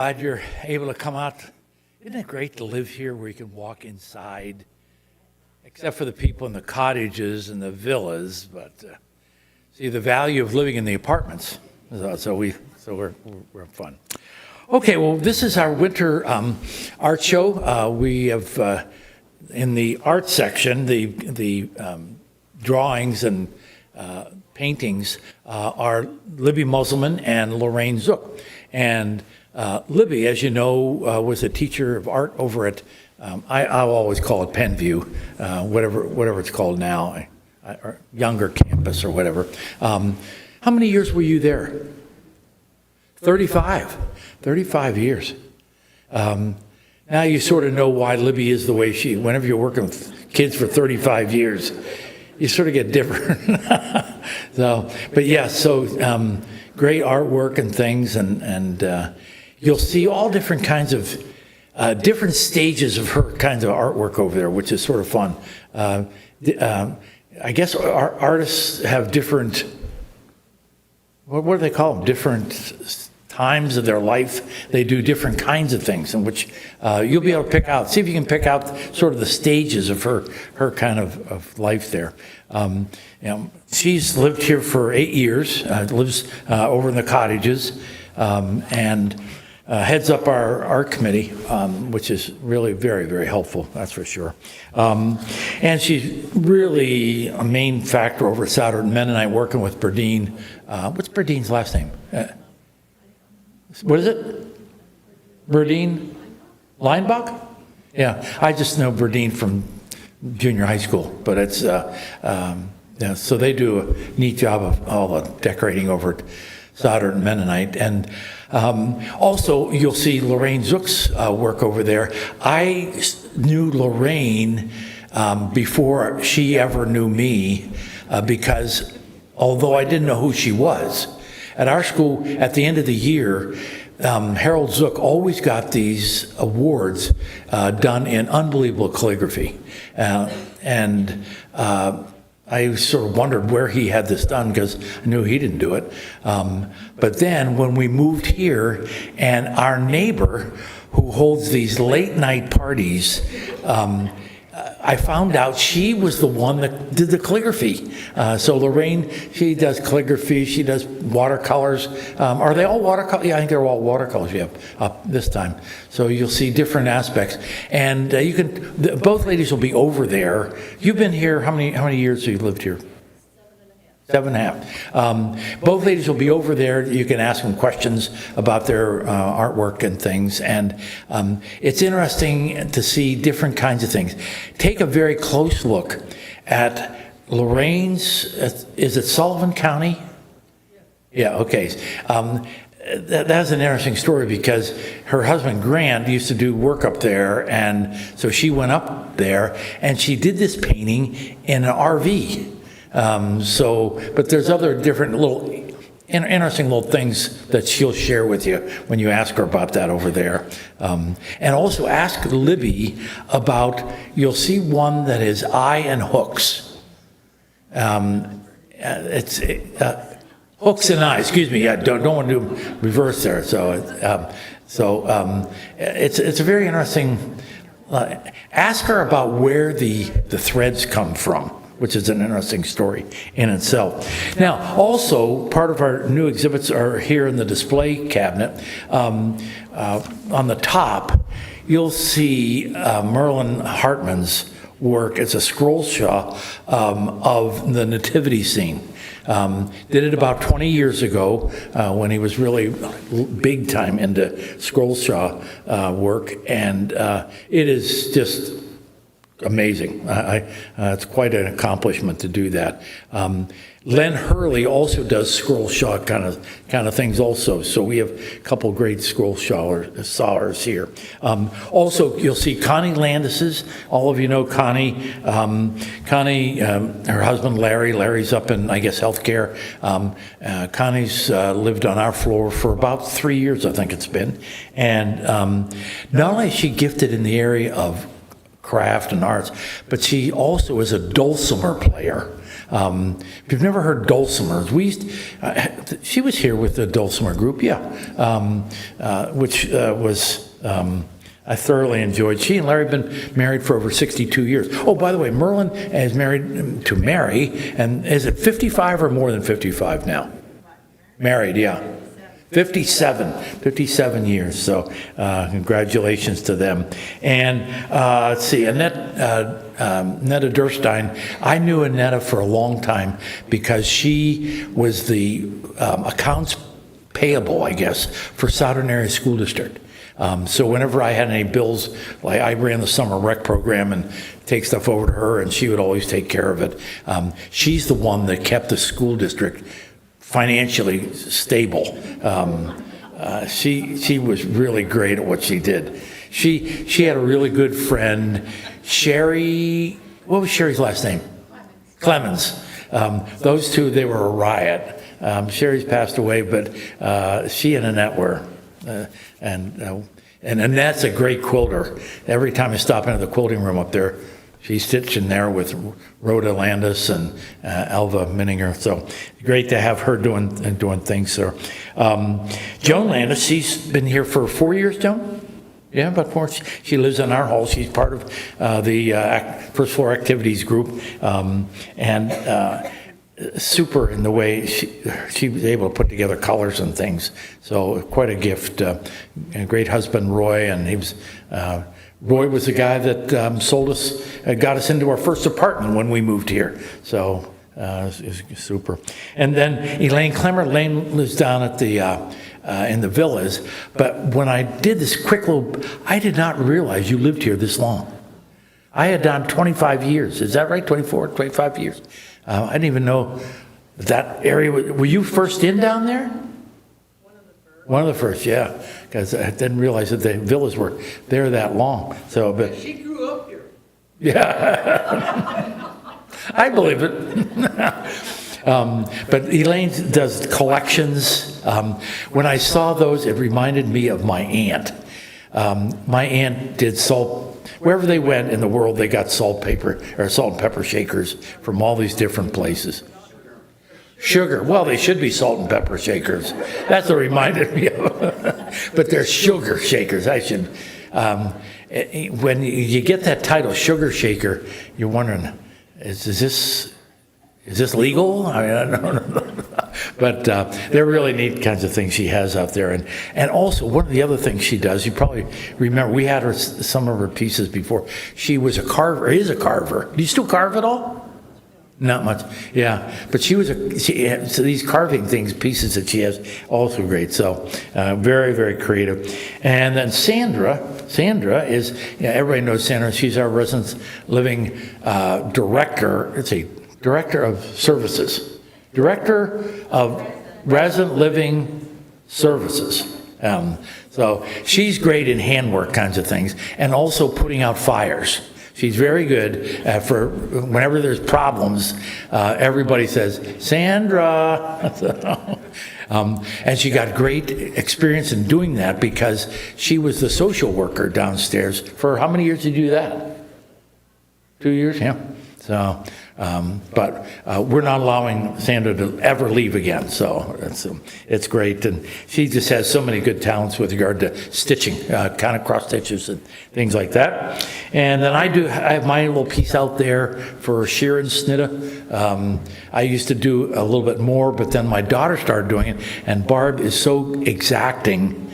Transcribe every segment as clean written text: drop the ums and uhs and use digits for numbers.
Glad you're able to come out. Isn't it great to live here where you can walk inside, except for the people in the cottages and the villas, but see the value of living in the apartments. So we're fun. Okay, well, this is our winter art show. We have in the art section the drawings and paintings are Libby Musselman and Lorraine Zook. And Libby, as you know, was a teacher of art over at, I'll always call it Penview, whatever it's called now, or Younger Campus or whatever. How many years were you there? 35 years. Now you sort of know why Libby is the way she, whenever you're working with kids for 35 years, you sort of get different. But yeah, great artwork and things, and you'll see all different kinds of, different stages of her kinds of artwork over there, which is sort of fun. I guess our artists have different, what do they call them? Different times of their life. They do different kinds of things, in which you'll be able to pick out, see if you can pick out sort of the stages of her kind of life there. She's lived here for 8 years, lives over in the cottages, and heads up our art committee, which is really very, very helpful, that's for sure. And she's really a main factor over at Souder and Mennonite, working with Berdine. What's Berdine's last name? What is it? Berdine Leinbach? Yeah, I just know Berdine from junior high school, but it's, yeah, so they do a neat job of all the decorating over at Souder and Mennonite. And also, you'll see Lorraine Zook's work over there. I knew Lorraine before she ever knew me, because although I didn't know who she was, at our school, at the end of the year, Harold Zook always got these awards done in unbelievable calligraphy. And I sort of wondered where he had this done, because I knew he didn't do it. But then when we moved here, and our neighbor who holds these late night parties, I found out she was the one that did the calligraphy. So Lorraine, she does calligraphy, she does watercolors. Are they all watercolors? Yeah, I think they're all watercolors you have this time. So you'll see different aspects. And you can, both ladies will be over there. You've been here, how many years have you lived here? 7.5. Both ladies will be over there. You can ask them questions about their artwork and things. And it's interesting to see different kinds of things. Take a very close look at Lorraine's, is it Sullivan County? Yeah, okay. That's an interesting story, because her husband Grant used to do work up there, and so she went up there and she did this painting in an RV. But there's other different little interesting little things that she'll share with you when you ask her about that over there. And also ask Libby about, you'll see one that is eye and hooks. It's hooks and eyes, excuse me. Yeah, don't want to do reverse there. It's a very interesting, ask her about where the threads come from, which is an interesting story in itself. Now, also, part of our new exhibits are here in the display cabinet. On the top, you'll see Merlin Hartman's work. It's a scroll shot of the nativity scene. Did it about 20 years ago when he was really big time into scroll shot work, and it is just amazing. It's quite an accomplishment to do that. Len Hurley also does scroll shot kind of things also. So we have a couple great scroll sawers here. Also, you'll see Connie Landis's. All of you know Connie. Connie, her husband Larry's up in, I guess, healthcare. Connie's lived on our floor for about 3 years, I think it's been. And not only is she gifted in the area of craft and arts, but she also is a dulcimer player. If you've never heard dulcimers, she was here with the dulcimer group, yeah, which was I thoroughly enjoyed. She and Larry have been married for over 62 years. Oh, by the way, Merlin is married to Mary, and is it 55 or more than 55 now? Married, yeah. 57 years, so congratulations to them. And let's see, Netta Durstein, I knew Annetta for a long time because she was the accounts payable, I guess, for Southern Area School District. So whenever I had any bills, like I ran the summer rec program and take stuff over to her, and she would always take care of it. She's the one that kept the school district financially stable. She was really great at what she did. She had a really good friend, Sherry. What was Sherry's last name? Clemens. Those two, they were a riot. Sherry's passed away, but she and Annette were. And Annette's a great quilter. Every time I stop into the quilting room up there, she's stitching there with Rhoda Landis and Alva Mininger. So great to have her doing things. So Joan Landis, she's been here for 4 years, Joan? Yeah, about 4. She lives in our hall. She's part of the first floor activities group, and super in the way she was able to put together colors and things. So quite a gift. A great husband, Roy, and he was. Roy was the guy that sold us, got us into our first apartment when we moved here. So it was super. And then Elaine Clemmer. Elaine lives down at the in the villas. But when I did this quick little, I did not realize you lived here this long. I had done 25 years. Is that right? 24, 25 years. I didn't even know that area. Were you first in down there? One of the first, yeah. Because I didn't realize that the villas were there that long. So, but she grew up here. Yeah, I believe it. But Elaine does collections. When I saw those, it reminded me of my aunt. My aunt did salt. Wherever they went in the world, they got salt and pepper shakers from all these different places. Sugar. Well, they should be salt and pepper shakers. That's what reminded me of. But they're sugar shakers. I should. When you get that title, sugar shaker, you're wondering, is this legal? I mean, I don't know. But they're really neat kinds of things she has out there. And also, one of the other things she does, you probably remember, we had her some of her pieces before. She was a carver, is a carver. Do you still carve at all? Not much, yeah. But so these carving pieces that she has, also great. So very, very creative. And then Sandra is, everybody knows Sandra. She's our residence living director. It's a director of services. Director of resident living services. So she's great in handwork kinds of things, and also putting out fires. She's very good for whenever there's problems, everybody says, Sandra. And she got great experience in doing that because she was the social worker downstairs. For how many years did you do that? 2 years, yeah. So, but we're not allowing Sandra to ever leave again. So it's great. And she just has so many good talents with regard to stitching, kind of cross stitches and things like that. And then I have my little piece out there for Sharon Snitta. I used to do a little bit more, but then my daughter started doing it. And Barb is so exacting.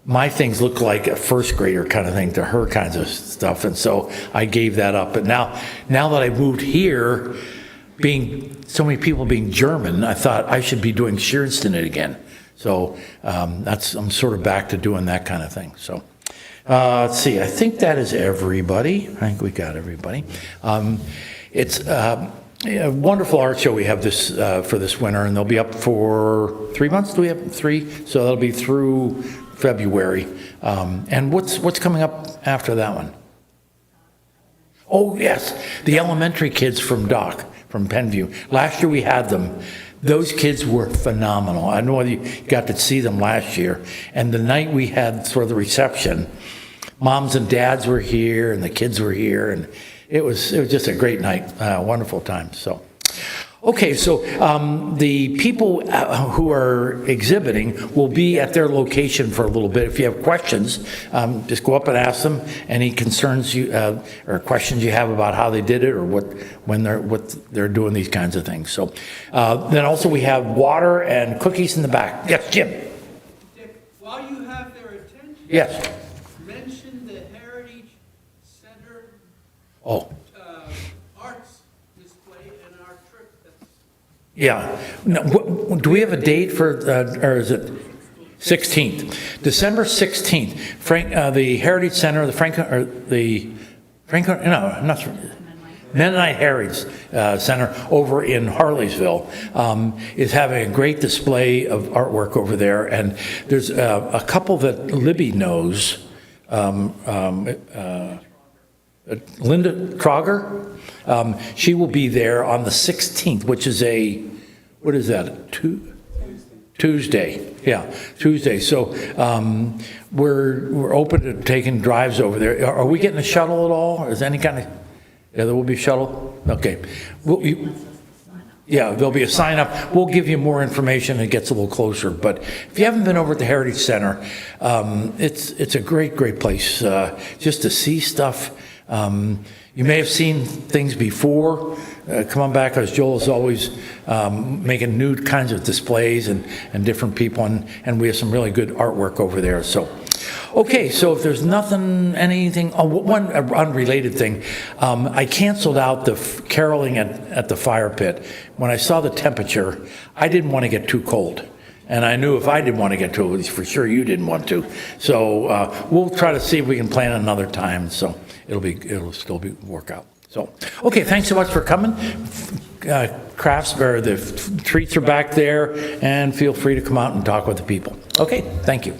My things look like a first grader kind of thing to her kinds of stuff, and so I gave that up. But now that I moved here, being so many people being German, I thought I should be doing Scherenstein again. So I'm sort of back to doing that kind of thing. So let's see. I think that is everybody. I think we got everybody. It's a wonderful art show we have this for this winter, and they'll be up for 3 months. Do we have 3? So that'll be through February. And what's coming up after that one? Oh, yes, the elementary kids from Penview. Last year we had them. Those kids were phenomenal. I don't know whether you got to see them last year. And the night we had sort of the reception, moms and dads were here, and the kids were here, and it was just a great night, wonderful time. So, okay, so the people who are exhibiting will be at their location for a little bit. If you have questions, just go up and ask them any concerns you or questions you have about how they did it or what they're doing these kinds of things. So, then also we have water and cookies in the back. Yes, Jim. Dick, while you have their attention, Yes. mention the Heritage Center Oh. arts display and our trip. That's Yeah. No, do we have a date for, or is it 16th? December 16th, the Heritage Center, no, I'm not sure. Mennonite Heritage Center over in Harleysville is having a great display of artwork over there. And there's a couple that Libby knows, Linda Trogger. She will be there on the 16th, which is what is that, Tuesday. Yeah, Tuesday. So we're open to taking drives over there. Are we getting a shuttle at all? Is any kind of, yeah, there will be a shuttle? Okay. Yeah, there'll be a sign up. We'll give you more information as it gets a little closer. But if you haven't been over at the Heritage Center, it's a great place just to see stuff. You may have seen things before. Come on back, because Joel is always making new kinds of displays and different people, and we have some really good artwork over there. So, okay, so if there's anything, one unrelated thing, I canceled out the caroling at the fire pit. When I saw the temperature, I didn't want to get too cold. And I knew if I didn't want to get to it, for sure you didn't want to. So we'll try to see if we can plan another time. So it'll still work out. So, okay, thanks so much for coming. The treats are back there, and feel free to come out and talk with the people. Okay, thank you.